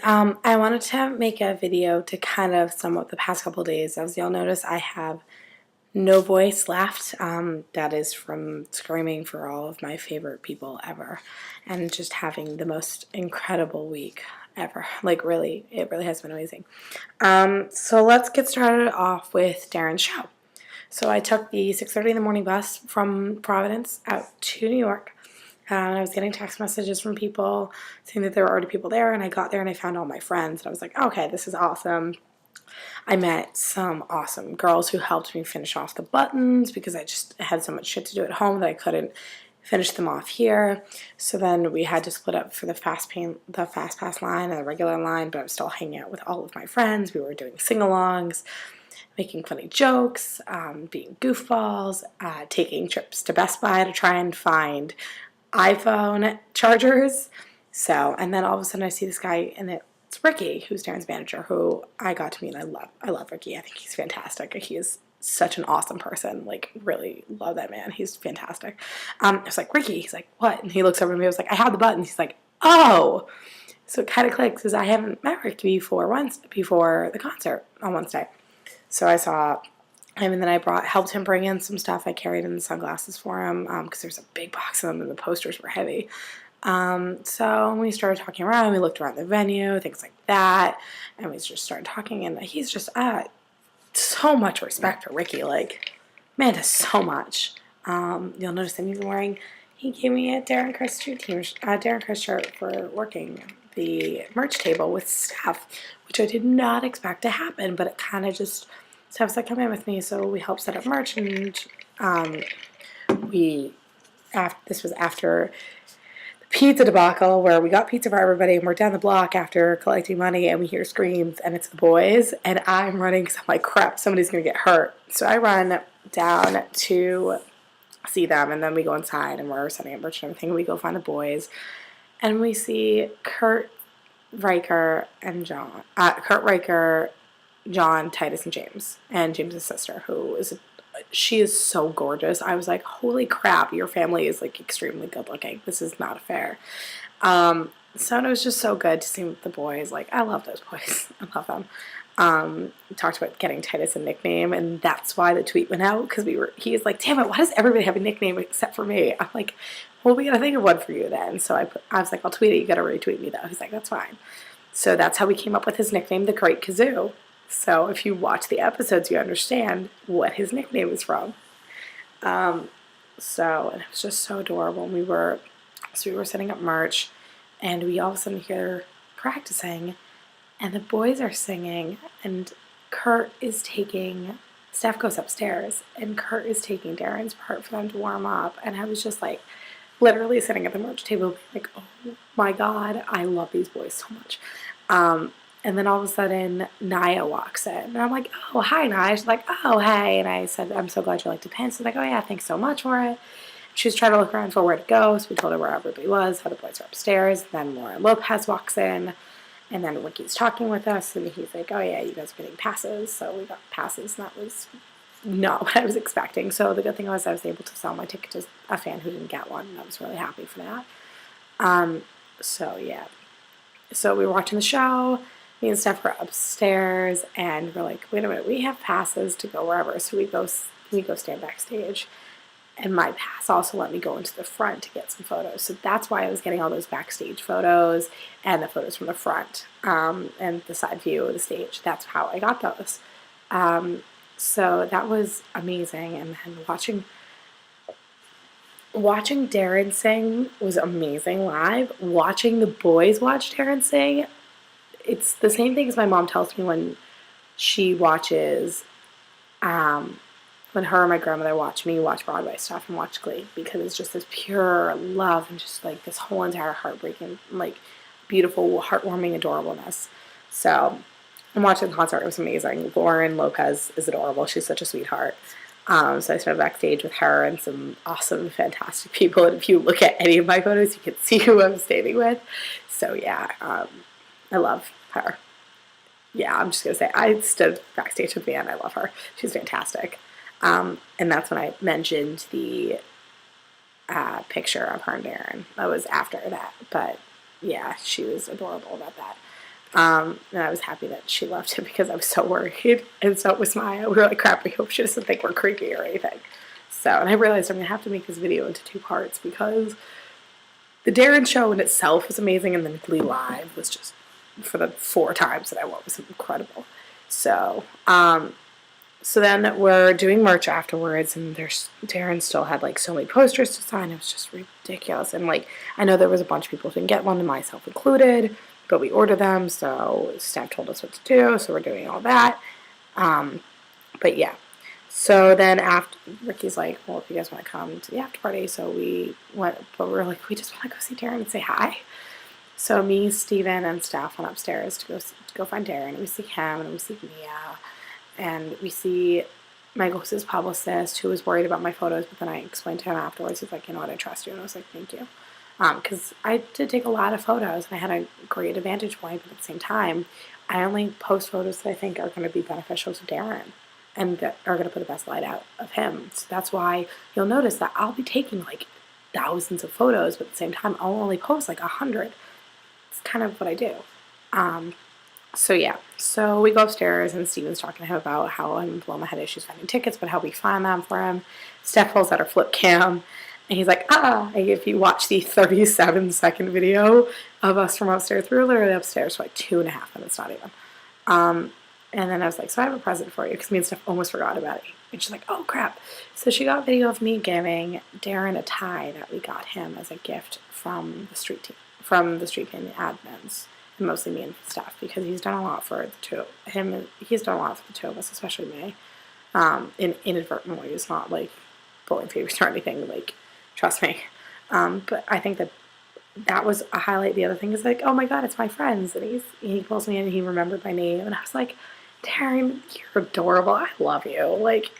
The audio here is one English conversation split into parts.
I wanted to make a video to kind of sum up the past couple days. As y'all notice, I have no voice left. That is from screaming for all of my favorite people ever and just having the most incredible week ever. Like, really, it really has been amazing. So let's get started off with Darren's show. So I took the 6:30 in the morning bus from Providence out to New York. And I was getting text messages from people saying that there were already people there, and I got there and I found all my friends. And I was like, okay, this is awesome. I met some awesome girls who helped me finish off the buttons because I just had so much shit to do at home that I couldn't finish them off here. So then we had to split up for the fast pass line and the regular line, but I was still hanging out with all of my friends. We were doing sing-alongs, making funny jokes, being goofballs, taking trips to Best Buy to try and find iPhone chargers. So, and then all of a sudden I see this guy, and it's Ricky, who's Darren's manager, who I got to meet, and I love Ricky. I think he's fantastic. He is such an awesome person. Like, really love that man. He's fantastic. I was like, Ricky. He's like, what? And he looks over at me. I was like, I have the buttons. He's like, oh. So it kind of clicks because I haven't met Ricky before the concert on Wednesday. So I saw him, and then I helped him bring in some stuff. I carried in the sunglasses for him because there's a big box of them and the posters were heavy. So we started talking around. We looked around the venue, things like that, and we just started talking. And he's just so much respect for Ricky. Like, man, does so much. You'll notice that he gave me a Darren Criss shirt for working the merch table with staff, which I did not expect to happen, but it kind of just. Staff said, come in with me, so we helped set up merch, and this was after the pizza debacle, where we got pizza for everybody, and we're down the block after collecting money, and we hear screams, and it's the boys, and I'm running, because I'm like, crap, somebody's going to get hurt. So I run down to see them, and then we go inside, and we're setting up merch and everything, and we go find the boys, and we see Kurt Riker, John, Titus, and James, and James's sister, she is so gorgeous. I was like, holy crap, your family is like extremely good looking. This is not fair. So it was just so good to see the boys. Like, I love those boys. I love them. We talked about getting Titus a nickname, and that's why the tweet went out, because he was like, damn it, why does everybody have a nickname except for me? I'm like, well, we gotta think of one for you then. So I was like, I'll tweet it. You gotta retweet me though. He's like, that's fine. So that's how we came up with his nickname, the Great Kazoo. So if you watch the episodes, you understand what his nickname is from. And it was just so adorable. We were setting up merch, and we all of a sudden hear practicing, and the boys are singing, and Steph goes upstairs, and Kurt is taking Darren's part for them to warm up, and I was just like, literally sitting at the merch table, like, oh my God, I love these boys so much. And then all of a sudden, Naya walks in. And I'm like, oh, hi, Naya. She's like, oh, hey. And I said, I'm so glad you liked the pin. She's like, oh, yeah, thanks so much for it. She was trying to look around for where to go. So we told her where everybody was, how the boys were upstairs. Then Lauren Lopez walks in. And then Ricky's talking with us. And he's like, oh, yeah, you guys are getting passes. So we got passes. And that was not what I was expecting. So the good thing was I was able to sell my ticket to a fan who didn't get one. And I was really happy for that. So, yeah. So we were watching the show. Me and Steph were upstairs, and we're like, wait a minute, we have passes to go wherever. So we go stand backstage, and my pass also let me go into the front to get some photos. So that's why I was getting all those backstage photos and the photos from the front and the side view of the stage. That's how I got those. So that was amazing, and then watching Darren sing was amazing live. Watching the boys watch Darren sing, it's the same thing as my mom tells me when she watches, when her and my grandmother watch me watch Broadway stuff and watch Glee, because it's just this pure love and just like this whole entire heartbreaking, like beautiful, heartwarming adorableness. So I'm watching the concert. It was amazing. Lauren Lopez is adorable. She's such a sweetheart. So I started backstage with her and some awesome, fantastic people. And if you look at any of my photos, you can see who I'm standing with. So yeah, I love her. Yeah, I'm just going to say, I stood backstage with Van. I love her. She's fantastic. And that's when I mentioned the picture of her and Darren. That was after that. But yeah, she was adorable about that. And I was happy that she loved it because I was so worried. And so was Maya. We were like, crap, we hope she doesn't think we're creepy or anything. So, and I realized I'm going to have to make this video into 2 parts because the Darren show in itself was amazing, and then Glee Live was just, for the 4 times that I went, was incredible. So, so then we're doing merch afterwards, and Darren still had like so many posters to sign. It was just ridiculous. And like, I know there was a bunch of people who didn't get one, and myself included, but we ordered them, so staff told us what to do, so we're doing all that. But yeah. So then after, Ricky's like, well, if you guys want to come to the after party, so we went, but we were like, we just want to go see Darren and say hi. So me, Steven, and staff went upstairs to go find Darren, and we see him, and we see Mia, and we see Michael's publicist, who was worried about my photos, but then I explained to him afterwards, he's like, you know what, I trust you, and I was like, thank you. Because I did take a lot of photos, and I had a great vantage point, but at the same time, I only post photos that I think are going to be beneficial to Darren, and that are going to put the best light out of him. So that's why you'll notice that I'll be taking like thousands of photos, but at the same time, I'll only post like 100. It's kind of what I do. So yeah, so we go upstairs, and Steven's talking to him about how him and Paloma had issues finding tickets, but how we find them for him. Steph pulls out her flip cam, and he's like, and if you watch the 37-second video of us from upstairs, we were literally upstairs for like 2.5 minutes, not even. And then I was like, so I have a present for you, because me and Steph almost forgot about it. And she's like, oh crap. So she got video of me giving Darren a tie that we got him as a gift from the street team, admins. And mostly me and Steph, because he's done a lot for he's done a lot for the 2 of us, especially me, in inadvertent ways, not like pulling favors or anything, like, trust me. But I think that was a highlight. The other thing is like, oh my god, it's my friends, and he pulls me in, and he remembered my name, and I was like, Darren, you're adorable, I love you, like,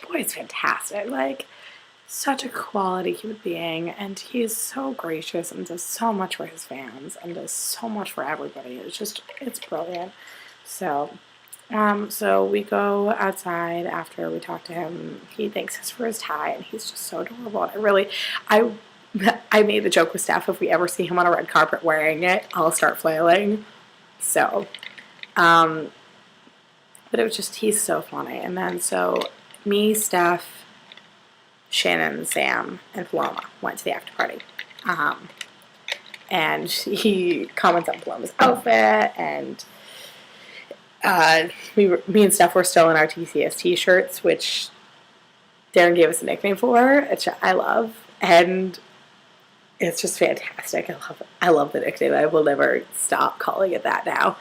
boy, it's fantastic, like, such a quality human being, and he is so gracious and does so much for his fans and does so much for everybody. It's brilliant. So so we go outside after we talk to him. He thanks us for his tie, and he's just so adorable. And I made the joke with Steph, if we ever see him on a red carpet wearing it, I'll start flailing. So but it was just, he's so funny. And then so me, Steph, Shannon, Sam, and Paloma went to the after party. And he comments on Paloma's outfit, and me and Steph were still in our TCS t-shirts, which Darren gave us a nickname for, which I love, and it's just fantastic. I love the nickname. I will never stop calling it that now.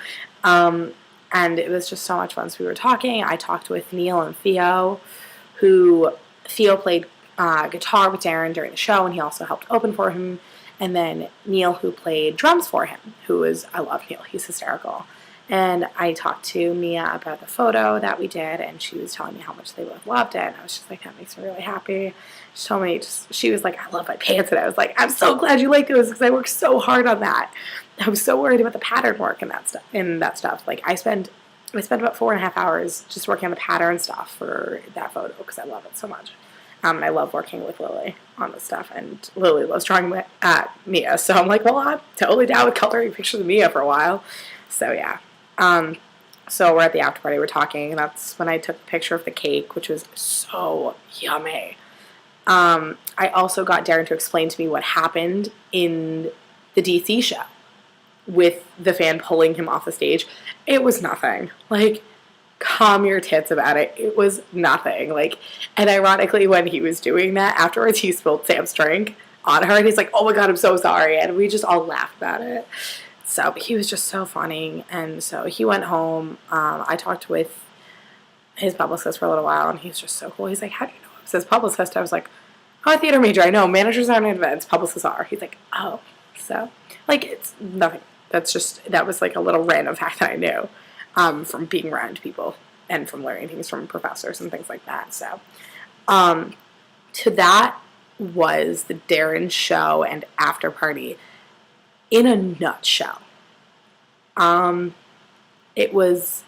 And it was just so much fun. So we were talking. I talked with Neil and Theo, Theo played guitar with Darren during the show, and he also helped open for him. And then Neil, who played drums for him, I love Neil, he's hysterical. And I talked to Mia about the photo that we did, and she was telling me how much they both loved it, and I was just like, that makes me really happy. She told me, she was like, I love my pants, and I was like, I'm so glad you like those, because I worked so hard on that. I was so worried about the pattern work and that stuff. Like, I spent about 4.5 hours just working on the pattern stuff for that photo, because I love it so much. And I love working with Lily on this stuff, and Lily loves drawing at Mia, so I'm like, well, I'm totally down with coloring pictures of Mia for a while. So yeah. So we're at the after party, we're talking, and that's when I took a picture of the cake, which was so yummy. I also got Darren to explain to me what happened in the DC show with the fan pulling him off the stage. It was nothing. Like, calm your tits about it. It was nothing. Like, and ironically, when he was doing that, afterwards he spilled Sam's drink on her, and he's like, oh my god, I'm so sorry, and we just all laughed about it. So he was just so funny. And so he went home. I talked with his publicist for a little while, and he's just so cool. He's like, how do you know it was his publicist? I was like, oh, a theater major, I know, managers aren't in events, publicists are. He's like, oh. So, like, it's nothing. That was like a little random fact that I knew. From being around people and from learning things from professors and things like that. So, to that was the Darren show and after party in a nutshell. It was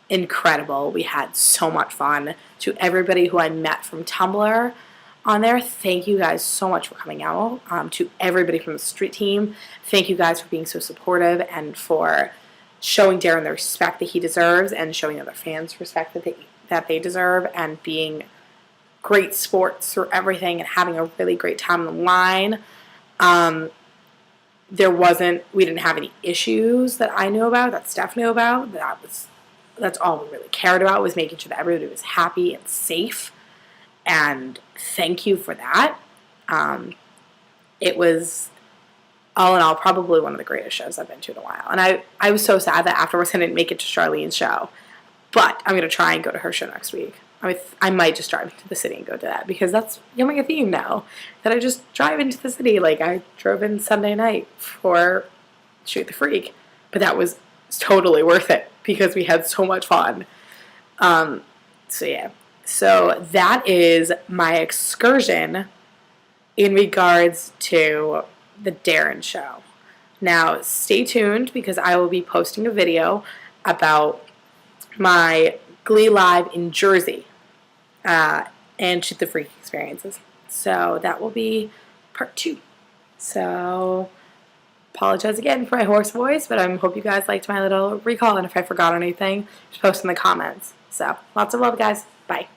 incredible. We had so much fun. To everybody who I met from Tumblr on there, thank you guys so much for coming out. To everybody from the street team, thank you guys for being so supportive and for showing Darren the respect that he deserves and showing other fans respect that they deserve, and being great sports through everything and having a really great time on the line. We didn't have any issues that I knew about, that Steph knew about. That's all we really cared about, was making sure that everybody was happy and safe. And thank you for that. It was, all in all, probably one of the greatest shows I've been to in a while. And I was so sad that afterwards I didn't make it to Charlene's show. But I'm going to try and go to her show next week. I might just drive into the city and go to that, because that's becoming a theme now, that I just drive into the city. Like, I drove in Sunday night for Shoot the Freak, but that was totally worth it because we had so much fun. So yeah, so that is my excursion in regards to the Darren show. Now, stay tuned, because I will be posting a video about my Glee Live in Jersey and Shoot the Freak experiences. So that will be part 2. So apologize again for my hoarse voice, but I hope you guys liked my little recall, and if I forgot anything, just post in the comments. So lots of love, guys. Bye.